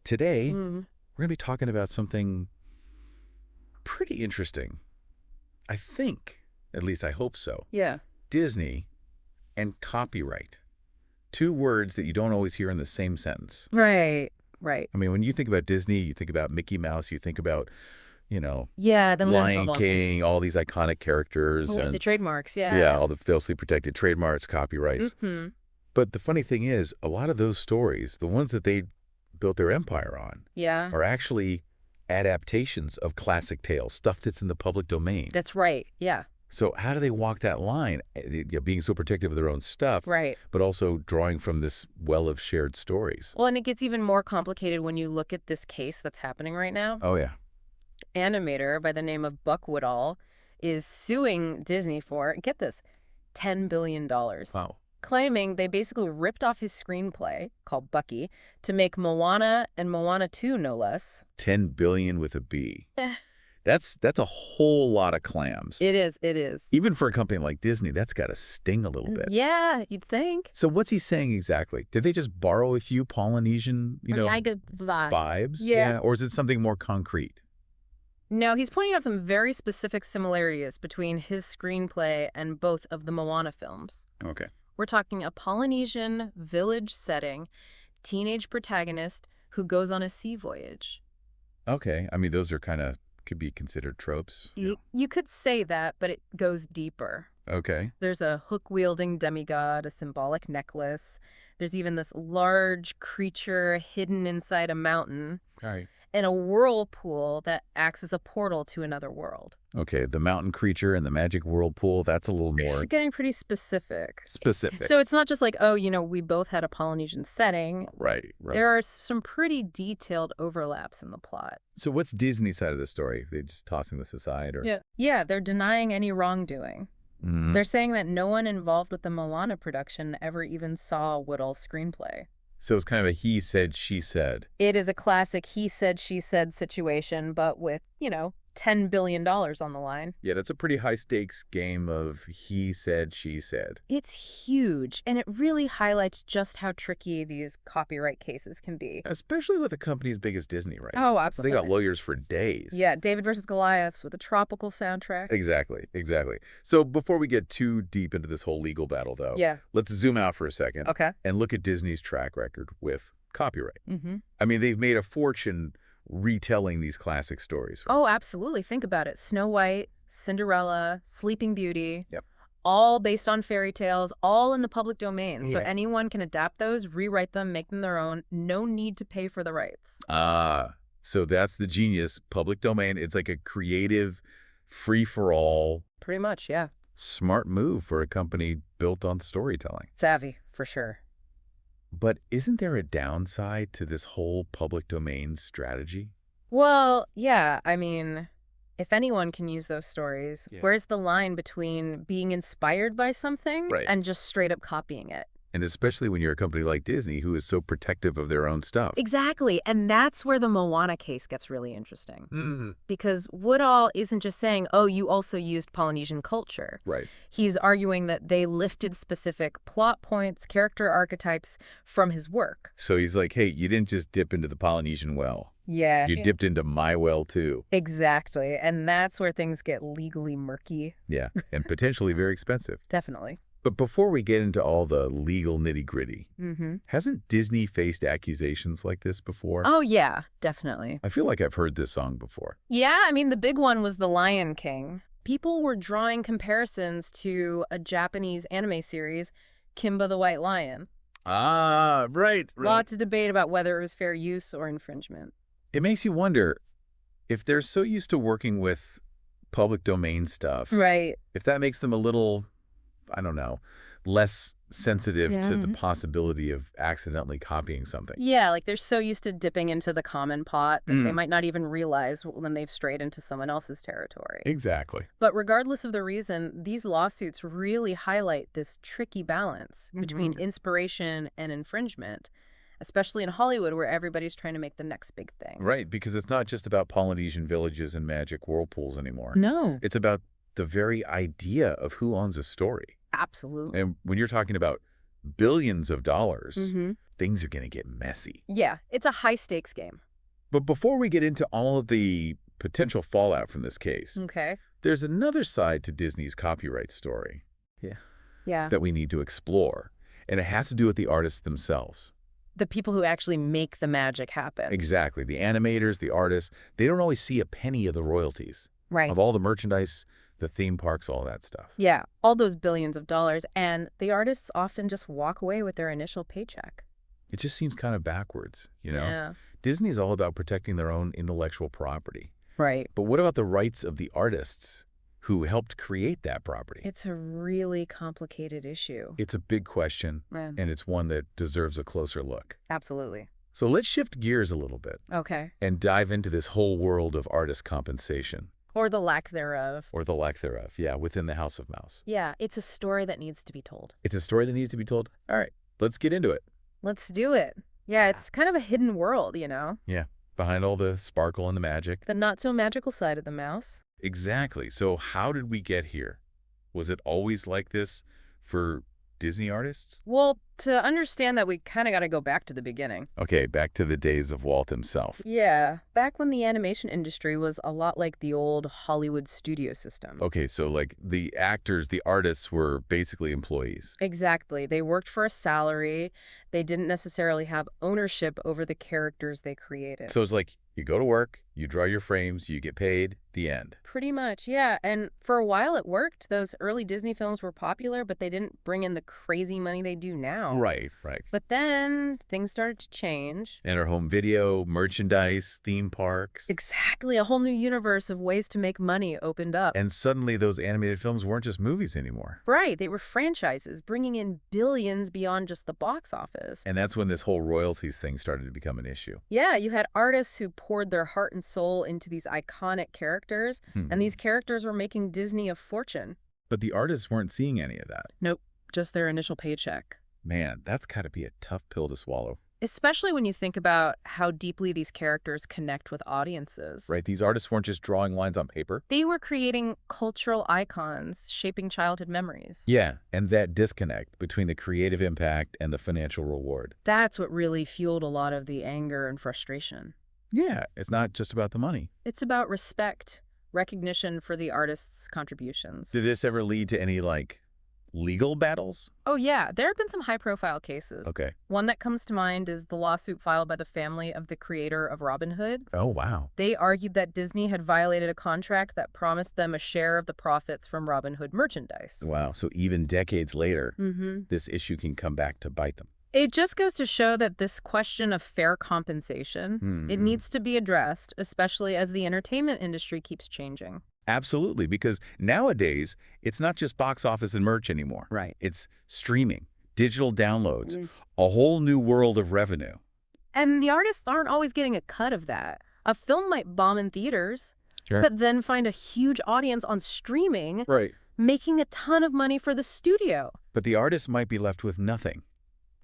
today, we're going to be talking about something pretty interesting. I think, at least I hope so. Yeah. Disney and copyright. Two words that you don't always hear in the same sentence. Right. Right. I mean, when you think about Disney, you think about Mickey Mouse, you think about, Yeah, the Lion King, all these iconic characters. With And the trademarks, yeah. yeah, all the falsely protected trademarks, copyrights. But the funny thing is, a lot of those stories, the ones that they built their empire on, Yeah. are actually adaptations of classic tales, stuff that's in the public domain. That's right. Yeah. So how do they walk that line, being so protective of their own stuff, Right. but also drawing from this well of shared stories? Well, and it gets even more complicated when you look at this case that's happening right now. Oh, yeah. Animator by the name of Buck Woodall is suing Disney for, get this, $10 billion. Wow. Claiming they basically ripped off his screenplay, called Bucky, to make Moana and Moana 2, no less. 10 billion with a B. That's a whole lot of clams. It is. It is. Even for a company like Disney, that's got to sting a little bit. Yeah, you'd think. So what's he saying exactly? Did they just borrow a few Polynesian, vibes? Yeah. Or is it something more concrete? No, he's pointing out some very specific similarities between his screenplay and both of the Moana films. Okay. We're talking a Polynesian village setting, teenage protagonist who goes on a sea voyage. Okay. I mean, those are could be considered tropes. You could say that, but it goes deeper. Okay. There's a hook-wielding demigod, a symbolic necklace. There's even this large creature hidden inside a mountain. All right. And a whirlpool that acts as a portal to another world. Okay, the mountain creature and the magic whirlpool, that's a little more... It's getting pretty specific. Specific. So it's not just like, we both had a Polynesian setting. Right. There are some pretty detailed overlaps in the plot. So what's Disney's side of the story? They just tossing this aside? Or... Yeah, they're denying any wrongdoing. They're saying that no one involved with the Moana production ever even saw Woodall's screenplay. So it's kind of a he said, she said. It is a classic he said, she said situation, but with, $10 billion on the line. Yeah, that's a pretty high stakes game of he said, she said. It's huge, and it really highlights just how tricky these copyright cases can be. Especially with a company as big as Disney, right? Oh, absolutely. They got lawyers for days. Yeah, David versus Goliath with a tropical soundtrack. Exactly. So before we get too deep into this whole legal battle, though, let's zoom out for a second and look at Disney's track record with copyright. I mean, they've made a fortune retelling these classic stories. Right? Oh, absolutely. Think about it. Snow White, Cinderella, Sleeping Beauty. Yep. All based on fairy tales, all in the public domain. So anyone can adapt those, rewrite them, make them their own. No need to pay for the rights. So that's the genius. Public domain. It's like a creative, free-for-all. Pretty much, yeah. Smart move for a company built on storytelling. Savvy, for sure. But isn't there a downside to this whole public domain strategy? Well, yeah. I mean, if anyone can use those stories, where's the line between being inspired by something and just straight up copying it? And especially when you're a company like Disney, who is so protective of their own stuff. Exactly. And that's where the Moana case gets really interesting. Because Woodall isn't just saying, you also used Polynesian culture. Right. He's arguing that they lifted specific plot points, character archetypes from his work. So he's like, hey, you didn't just dip into the Polynesian well. Yeah. You dipped into my well, too. Exactly. And that's where things get legally murky. Yeah. And potentially very expensive. Definitely. But before we get into all the legal nitty-gritty, hasn't Disney faced accusations like this before? Oh, yeah, definitely. I feel like I've heard this song before. Yeah, I mean, the big one was The Lion King. People were drawing comparisons to a Japanese anime series, Kimba the White Lion. Ah, right. Lots of debate about whether it was fair use or infringement. It makes you wonder if they're so used to working with public domain stuff. Right. If that makes them a little... I don't know, less sensitive to the possibility of accidentally copying something. Yeah, like they're so used to dipping into the common pot that they might not even realize when they've strayed into someone else's territory. Exactly. But regardless of the reason, these lawsuits really highlight this tricky balance between inspiration and infringement, especially in Hollywood where everybody's trying to make the next big thing. Right, because it's not just about Polynesian villages and magic whirlpools anymore. No. It's about the very idea of who owns a story. Absolutely. And when you're talking about billions of dollars, things are going to get messy. Yeah, it's a high-stakes game. But before we get into all of the potential fallout from this case, there's another side to Disney's copyright story that we need to explore, and it has to do with the artists themselves. The people who actually make the magic happen. Exactly. The animators, the artists, they don't always see a penny of the royalties. Right. Of all the merchandise, the theme parks, all that stuff. Yeah, all those billions of dollars, and the artists often just walk away with their initial paycheck. It just seems kind of backwards, you know? Yeah. Disney's all about protecting their own intellectual property. Right. But what about the rights of the artists who helped create that property? It's a really complicated issue. It's a big question, and it's one that deserves a closer look. Absolutely. So let's shift gears a little bit. Okay. And dive into this whole world of artist compensation. Or the lack thereof. Or the lack thereof, yeah, within the House of Mouse. Yeah, it's a story that needs to be told. It's a story that needs to be told? All right, let's get into it. Let's do it. Yeah, it's kind of a hidden world, you know? Yeah, behind all the sparkle and the magic. The not-so-magical side of the mouse. Exactly. So how did we get here? Was it always like this for Disney artists? Well, to understand that, we kind of got to go back to the beginning. Okay, back to the days of Walt himself. Yeah, back when the animation industry was a lot like the old Hollywood studio system. Okay, so like the actors, the artists were basically employees. Exactly. They worked for a salary. They didn't necessarily have ownership over the characters they created. So it's like you go to work, you draw your frames, you get paid, the end. Pretty much, yeah. And for a while it worked. Those early Disney films were popular, but they didn't bring in the crazy money they do now. Right, right. But then things started to change. Enter home video, merchandise, theme parks. Exactly. A whole new universe of ways to make money opened up. And suddenly those animated films weren't just movies anymore. Right. They were franchises, bringing in billions beyond just the box office. And that's when this whole royalties thing started to become an issue. Yeah, you had artists who poured their heart and soul into these iconic characters, and these characters were making Disney a fortune. But the artists weren't seeing any of that. Nope, just their initial paycheck. Man, that's got to be a tough pill to swallow. Especially when you think about how deeply these characters connect with audiences. Right, these artists weren't just drawing lines on paper. They were creating cultural icons, shaping childhood memories. Yeah, and that disconnect between the creative impact and the financial reward. That's what really fueled a lot of the anger and frustration. Yeah, it's not just about the money. It's about respect, recognition for the artist's contributions. Did this ever lead to any, like, legal battles? Oh, yeah. There have been some high-profile cases. Okay. One that comes to mind is the lawsuit filed by the family of the creator of Robin Hood. Oh, wow. They argued that Disney had violated a contract that promised them a share of the profits from Robin Hood merchandise. Wow. So even decades later, this issue can come back to bite them. It just goes to show that this question of fair compensation, it needs to be addressed, especially as the entertainment industry keeps changing. Absolutely, because nowadays, it's not just box office and merch anymore. Right. It's streaming, digital downloads, a whole new world of revenue. And the artists aren't always getting a cut of that. A film might bomb in theaters, but then find a huge audience on streaming, making a ton of money for the studio. But the artist might be left with nothing.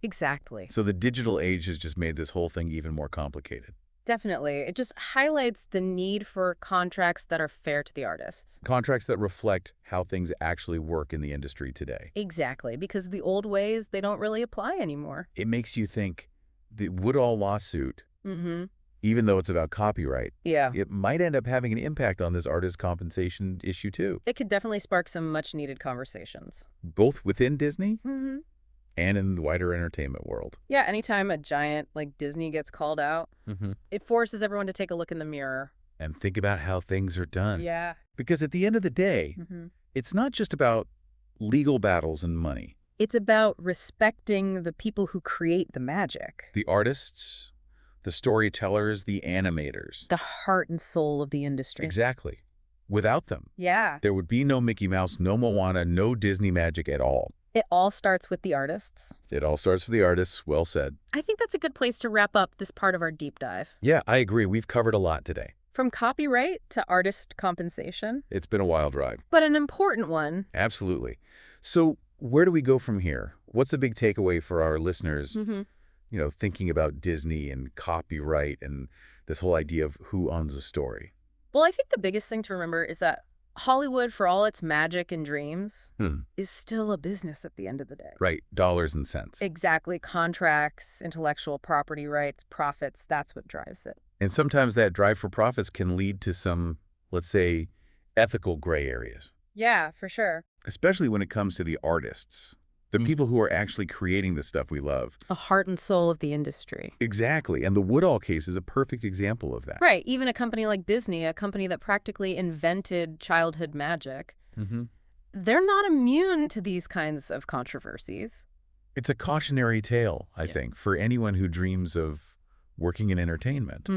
Exactly. So the digital age has just made this whole thing even more complicated. Definitely. It just highlights the need for contracts that are fair to the artists. Contracts that reflect how things actually work in the industry today. Exactly, because the old ways, they don't really apply anymore. It makes you think the Woodall lawsuit, even though it's about copyright, it might end up having an impact on this artist compensation issue too. It could definitely spark some much-needed conversations. Both within Disney and in the wider entertainment world. Yeah, anytime a giant like Disney gets called out, it forces everyone to take a look in the mirror. And think about how things are done. Yeah. Because at the end of the day, it's not just about legal battles and money. It's about respecting the people who create the magic. The artists, the storytellers, the animators. The heart and soul of the industry. Exactly. Without them, there would be no Mickey Mouse, no Moana, no Disney magic at all. It all starts with the artists. It all starts with the artists. Well said. I think that's a good place to wrap up this part of our deep dive. Yeah, I agree. We've covered a lot today. From copyright to artist compensation. It's been a wild ride. But an important one. Absolutely. So where do we go from here? What's the big takeaway for our listeners, you know, thinking about Disney and copyright and this whole idea of who owns a story? Well, I think the biggest thing to remember is that Hollywood, for all its magic and dreams, is still a business at the end of the day. Right. Dollars and cents. Exactly. Contracts, intellectual property rights, profits, that's what drives it. And sometimes that drive for profits can lead to some, let's say, ethical gray areas. Yeah, for sure. Especially when it comes to the artists, the people who are actually creating the stuff we love. The heart and soul of the industry. Exactly. And the Woodall case is a perfect example of that. Right. Even a company like Disney, a company that practically invented childhood magic, they're not immune to these kinds of controversies. It's a cautionary tale, I think, for anyone who dreams of working in entertainment.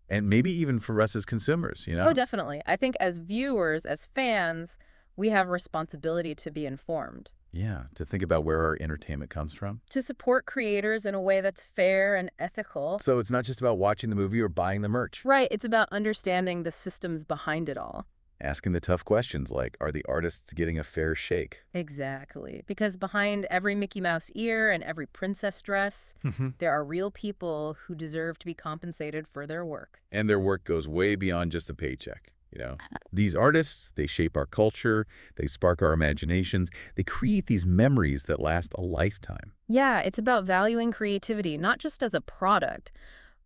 And maybe even for us as consumers, you know? Oh, definitely. I think as viewers, as fans, we have a responsibility to be informed. Yeah, to think about where our entertainment comes from. To support creators in a way that's fair and ethical. So it's not just about watching the movie or buying the merch. Right. It's about understanding the systems behind it all. Asking the tough questions like, are the artists getting a fair shake? Exactly. Because behind every Mickey Mouse ear and every princess dress, there are real people who deserve to be compensated for their work. And their work goes way beyond just a paycheck. You know, these artists, they shape our culture, they spark our imaginations, they create these memories that last a lifetime. Yeah, it's about valuing creativity, not just as a product,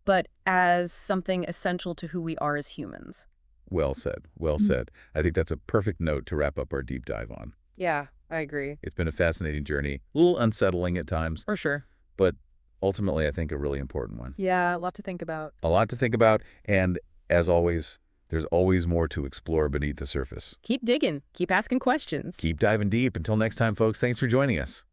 but as something essential to who we are as humans. Well said. Well said. I think that's a perfect note to wrap up our deep dive on. Yeah, I agree. It's been a fascinating journey, a little unsettling at times. For sure. But ultimately, I think a really important one. Yeah, a lot to think about. A lot to think about, and as always, there's always more to explore beneath the surface. Keep digging. Keep asking questions. Keep diving deep. Until next time, folks, thanks for joining us.